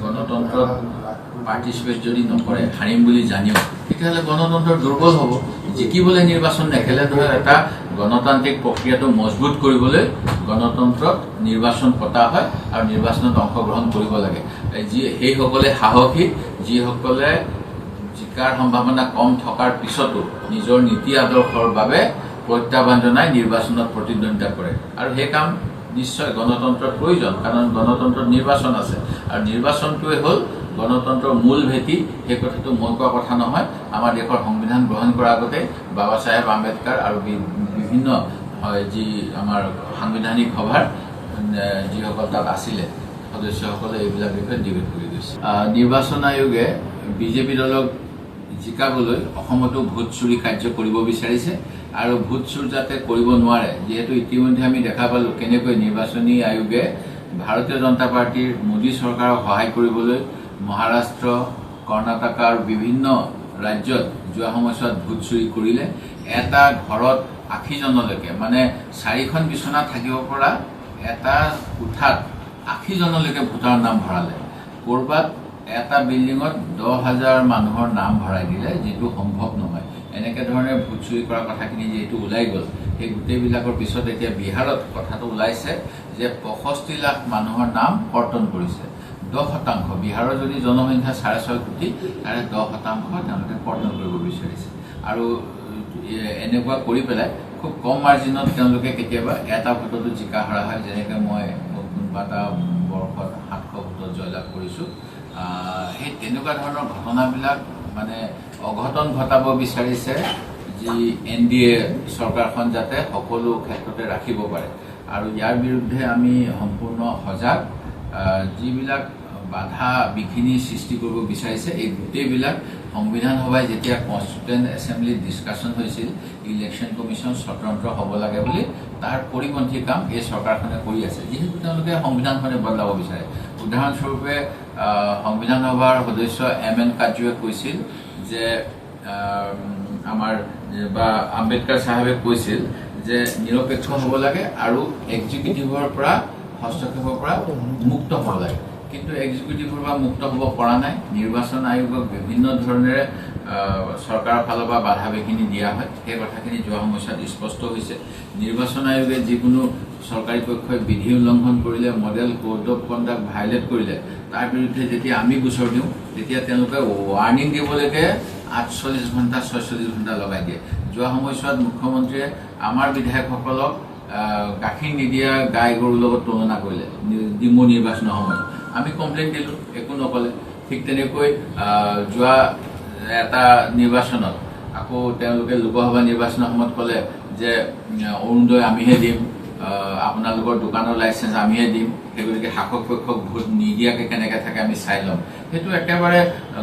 গণতন্ত্ৰত পাৰ্টিচিপেট যদি নকৰে হাৰিম বুলি জানিও তেতিয়াহ'লে গণতন্ত্ৰ দুৰ্বল হ'ব। জিকিবলৈ নিৰ্বাচন নেখেলে ধৰক এটা গণতান্ত্ৰিক প্ৰক্ৰিয়াটো মজবুত কৰিবলৈ গণতন্ত্ৰত নিৰ্বাচন পতা হয় আৰু নিৰ্বাচনত অংশগ্ৰহণ কৰিব লাগে। সেইসকলে সাহসী, যিসকলে জিকাৰ সম্ভাৱনা কম থকাৰ পিছতো নিজৰ নীতি আদৰ্শৰ বাবে প্ৰত্যাহ্বান জনাই নিৰ্বাচনত প্ৰতিদ্বন্দ্বিতা কৰে আৰু সেই কাম নিশ্চয় গণতন্ত্ৰৰ প্ৰয়োজন, কাৰণ গণতন্ত্ৰত নিৰ্বাচন আছে আৰু নিৰ্বাচনটোৱে হ'ল গণতন্ত্ৰৰ মূল ভেটি। সেই কথাটো মই কোৱা কথা নহয়। আমাৰ দেশৰ সংবিধান গ্ৰহণ কৰাৰ আগতে বাবা চাহেব আম্বেদকাৰ আৰু বিভিন্ন যি আমাৰ সাংবিধানিক সভাৰ যিসকল তাত আছিলে সদস্যসকলে এইবিলাক বিষয়ে ডিবেট কৰি গৈছে। নিৰ্বাচন আয়োগে বিজেপি দলক জিকাবলৈ অসমতো ভোট চুৰি কাৰ্য কৰিব বিচাৰিছে আৰু ভোট চুৰ যাতে কৰিব নোৱাৰে, যিহেতু ইতিমধ্যে আমি দেখা পালোঁ কেনেকৈ নিৰ্বাচনী আয়োগে ভাৰতীয় জনতা পাৰ্টীৰ মোদী চৰকাৰক সহায় কৰিবলৈ মহাৰাষ্ট্ৰ, কৰ্ণাটক আৰু বিভিন্ন ৰাজ্যত যোৱা সময়ছোৱাত ভোট চুৰি কৰিলে। এটা ঘৰত ৮০জনলৈকে, মানে ৪খন বিচনা থাকিব পৰা এটা কোঠাত ৮০জনলৈকে ভোটাৰৰ নাম ভৰালে। ক'ৰবাত এটা বিল্ডিঙত ১০,০০০ মানুহৰ নাম ভৰাই দিলে, যিটো সম্ভৱ নহয়। এনেকৈ ধৰণে ভোট চুৰি কৰা কথাখিনি যিহেতু ওলাই গ'ল, সেই গোটেইবিলাকৰ পিছত এতিয়া বিহাৰত কথাটো ওলাইছে যে ৬৫ লাখ মানুহৰ নাম কৰ্তন কৰিছে। ১০%, বিহাৰৰ যদি জনসংখ্যা ৬.৫ কোটি, তাৰে 10% তেওঁলোকে কৰ্তন কৰিব বিচাৰিছে। আৰু এনেকুৱা কৰি পেলাই খুব কম মাৰ্জিনত তেওঁলোকে কেতিয়াবা এটা ভোটতো জিকা হৰা হয়, যেনেকৈ মই কোনোবা এটা বৰ্ষত ৭০০ ভোটত জয়লাভ কৰিছোঁ। সেই তেনেকুৱা ধৰণৰ ঘটনাবিলাক মানে অঘটন ঘটাব বিচাৰিছে, যি NDA চৰকাৰখন যাতে সকলো ক্ষেত্ৰতে ৰাখিব পাৰে। আৰু ইয়াৰ বিৰুদ্ধে আমি সম্পূৰ্ণ সজাগ। যিবিলাক বাধা বিঘিনি সৃষ্টি কৰিব বিচাৰিছে, এই গোটেইবিলাক সংবিধান সভাই যেতিয়া কনষ্টিটিউৱেণ্ট এছেম্বলিত ডিছকাশ্যন হৈছিল ইলেকশ্যন কমিশ্যন স্বতন্ত্ৰ হ'ব লাগে বুলি, তাৰ পৰিপন্থী কাম এই চৰকাৰখনে কৰি আছে, যিহেতু তেওঁলোকে সংবিধানখনে বদলাব বিচাৰে। উদাহৰণস্বৰূপে সংবিধান সভাৰ সদস্য MN কাৰ্জুৱে কৈছিল যে আমাৰ বা আম্বেদকাৰ চাহেবে কৈছিল যে নিৰপেক্ষ হ'ব লাগে আৰু এক্সিকিউটিভৰ পৰা হস্তক্ষেপৰ পৰা মুক্ত হ'ব লাগে। কিন্তু এক্সিকিউটিভৰ পৰা মুক্ত হ'ব পৰা নাই। নিৰ্বাচন আয়োগক বিভিন্ন ধৰণেৰে চৰকাৰৰ ফালৰ পৰা বাধা বিঘিনি দিয়া হয়। সেই কথাখিনি যোৱা সময়ছোৱাত স্পষ্ট হৈছে। নিৰ্বাচন আয়োগে যিকোনো চৰকাৰী পক্ষই বিধি উল্লংঘন কৰিলে, model code of conduct violate কৰিলে, তাৰ বিৰুদ্ধে যেতিয়া আমি গোচৰ দিওঁ তেতিয়া তেওঁলোকে ৱাৰ্ণিং দিবলৈকে ৪৮ ঘণ্টা ৪৬ ঘণ্টা লগাই দিয়ে। যোৱা সময়ছোৱাত মুখ্যমন্ত্ৰীয়ে আমাৰ বিধায়কসকলক গাখীৰ নিদিয়া গাই গৰুৰ লগত তুলনা কৰিলে ডিমু নিৰ্বাচনৰ সময়ত। আমি কমপ্লেইন দিলোঁ, একো নক'লে। ঠিক তেনেকৈ যোৱা এটা নিৰ্বাচনত আকৌ তেওঁলোকে লোকসভা নিৰ্বাচনৰ সময়ত ক'লে যে অৰুণোদয় আমিহে দিম, আপোনালোকৰ দোকানৰ লাইচেঞ্চ আমিহে দিম, সেই গতিকে শাসক পক্ষক ভোট নিদিয়াকৈ কেনেকৈ থাকে আমি চাই ল'ম। সেইটো একেবাৰে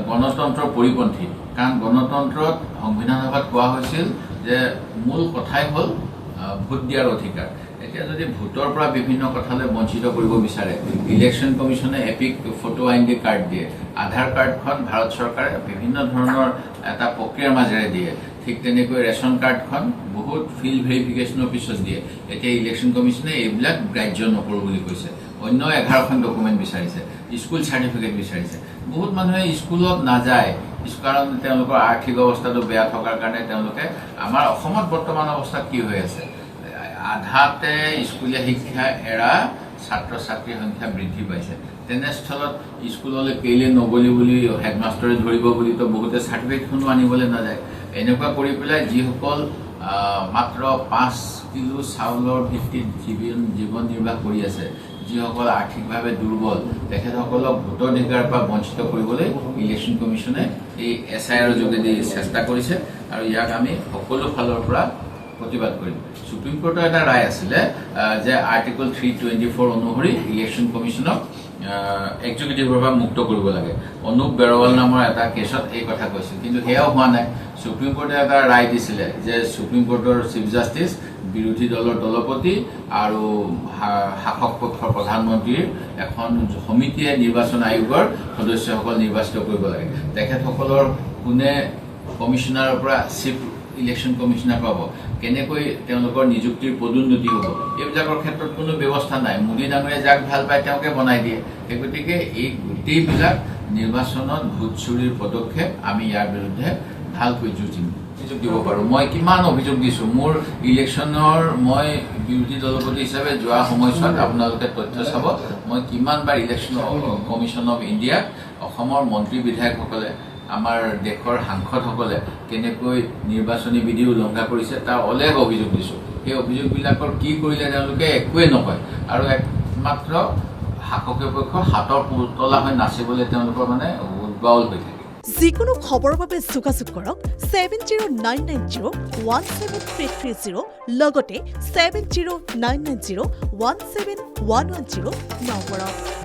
গণতন্ত্ৰৰ পৰিপন্থী, কাৰণ গণতন্ত্ৰত সংবিধান সভাত কোৱা হৈছিল যে মূল কথাই হ'ল ভোট দিয়াৰ অধিকাৰ। এতিয়া যদি ভোটৰ পৰা বিভিন্ন কথালৈ বঞ্চিত কৰিব বিচাৰে, ইলেকশ্যন কমিশ্যনে এপিক ফটো ID কাৰ্ড দিয়ে। আধাৰ কাৰ্ডখন ভাৰত চৰকাৰে বিভিন্ন ধৰণৰ এটা প্ৰক্ৰিয়াৰ মাজেৰে দিয়ে। ঠিক তেনেকৈ ৰেচন কাৰ্ডখন বহুত ফিল্ড ভেৰিফিকেশ্যনৰ পিছত দিয়ে। এতিয়া ইলেকশ্যন কমিশ্যনে এইবিলাক গ্ৰাহ্য নকৰোঁ বুলি কৈছে। অন্য 11খন ডকুমেণ্ট বিচাৰিছে, স্কুল চাৰ্টিফিকেট বিচাৰিছে। বহুত মানুহে স্কুলত নাযায়, কাৰণ তেওঁলোকৰ আৰ্থিক অৱস্থাটো বেয়া থকাৰ কাৰণে তেওঁলোকে। আমাৰ অসমত বৰ্তমান অৱস্থাত কি হৈ আছে, আধাতে স্কুলীয়া শিক্ষা এৰা ছাত্ৰ ছাত্ৰীৰ সংখ্যা বৃদ্ধি পাইছে। তেনেস্থলত স্কুললৈ কেলৈ নগলি বুলি হেডমাষ্টৰে ধৰিব বুলিতো বহুতে চাৰ্টিফিকেটখনো আনিবলৈ নাযায়। এনেকুৱা কৰি পেলাই যিসকল মাত্ৰ 5 কিলো চাউলৰ ভিত্তিত জীৱন নিৰ্বাহ কৰি আছে, যিসকল আৰ্থিকভাৱে দুৰ্বল, তেখেতসকলক ভোটাধিকাৰৰ পৰা বঞ্চিত কৰিবলৈ ইলেকশ্যন কমিশ্যনে এই SIR যোগেদি চেষ্টা কৰিছে আৰু ইয়াক আমি সকলো ফালৰ পৰা প্ৰতিবাদ কৰিম। সুপ্ৰিম কোৰ্টৰ এটা ৰায় আছিলে যে আৰ্টিকল 324 অনুসৰি ইলেকশ্যন কমিশ্যনক এক্সিকিউটিভৰ পৰা মুক্ত কৰিব লাগে। অনুপ বেৰৱাল নামৰ এটা কেছত এই কথা কৈছিল, কিন্তু সেয়াও হোৱা নাই। সুপ্ৰিম কোৰ্টে এটা ৰায় দিছিলে যে সুপ্ৰিম কোৰ্টৰ চিফ জাষ্টিচ, বিৰোধী দলৰ দলপতি আৰু শাসক পক্ষৰ প্ৰধানমন্ত্ৰীৰ এখন সমিতিয়ে নিৰ্বাচন আয়োগৰ সদস্যসকল নিৰ্বাচিত কৰিব লাগে। তেখেতসকলৰ কোনে কমিশ্যনাৰৰ পৰা চিফ ইলেকশ্যন কমিশ্যনাৰ পাব, কেনেকৈ তেওঁলোকৰ নিযুক্তিৰ পদোন্নতি হ'ব এইবিলাকৰ ক্ষেত্ৰত কোনো ব্যৱস্থা নাই মোদী ডাঙৰীয়া যাক ভাল পায় তেওঁকে বনাই দিয়ে সেই গতিকে এই গোটেইবিলাক নিৰ্বাচনত ভোট চুৰিৰ পদক্ষেপ আমি ইয়াৰ বিৰুদ্ধে ভালকৈ যুঁজিম অভিযোগ দিব পাৰোঁ মই কিমান অভিযোগ দিছোঁ মোৰ ইলেকশ্যনৰ মই বিৰোধী দলপতি হিচাপে যোৱা সময়ছোৱাত আপোনালোকে তথ্য চাব মই কিমানবাৰ ইলেকশ্যন কমিশ্যন অফ ইণ্ডিয়াক অসমৰ মন্ত্ৰী বিধায়কসকলে আমাৰ দেশৰ সাংসদসকলে কেনেকৈ নিৰ্বাচনী বিধি উলংঘা কৰিছে তাৰ অলেখ অভিযোগ দিছোঁ সেই অভিযোগবিলাকৰ কি কৰিলে তেওঁলোকে একোৱেই নকয় আৰু একমাত্ৰ শাসকীয় পক্ষৰ হাতৰ পুতলা হৈ নাচিবলৈ তেওঁলোকৰ মানে উদ্বাউল হৈ থাকে যিকোনো খবৰৰ বাবে যোগাযোগ কৰক 7099017330 লগতে 7099017110 নম্বৰত